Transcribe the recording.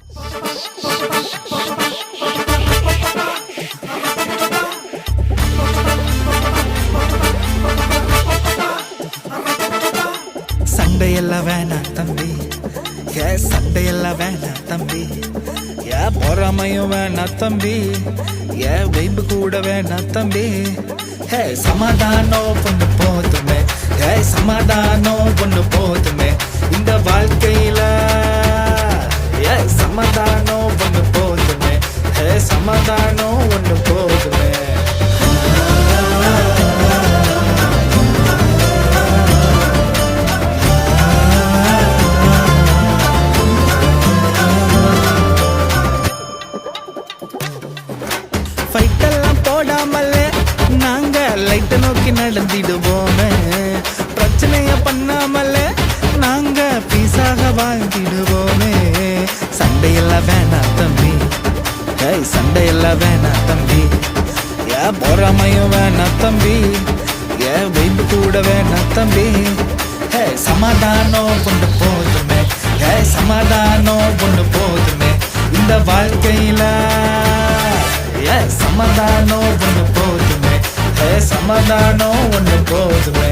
சண்டையெல்லாம் வேணாம் தம்பி, சண்டையெல்லாம் வேணாம் தம்பி, பொறாமையும் வேணாம் தம்பி, வைப்பு கூட வேணாம் தம்பி. சமாதானம் ஒண்ணு போதுமே, சமாதானம் ஒண்ணு போதுமே இந்த வாழ்க்கையில. சமாதானம் ஒண்ணு போதுமே, சமாதானம் ஒண்ணு போதுமே. ஃபைட்டெல்லாம் போடாமலே நாங்க லைட்டை நோக்கி நடந்திடுவோமே. பிரச்சனைய பண்ணாமலே நாங்க பீஸாக வாழ்ந்திடுவோமே. சண்டையெல்லாம் வேணாம் தம்பி, சண்டையெல்லாம் வேணாம் தம்பி, பொறாமையும் வேணாம் தம்பி, வைப்பு கூட வேணாம் தம்பி. சமாதானம் கொண்டு போதுமே, சமாதானம் கொண்டு போதுமே இந்த வாழ்க்கையில. சமாதானம் ஒண்ணு போதுமே, சமாதானம் ஒண்ணு போதுமே.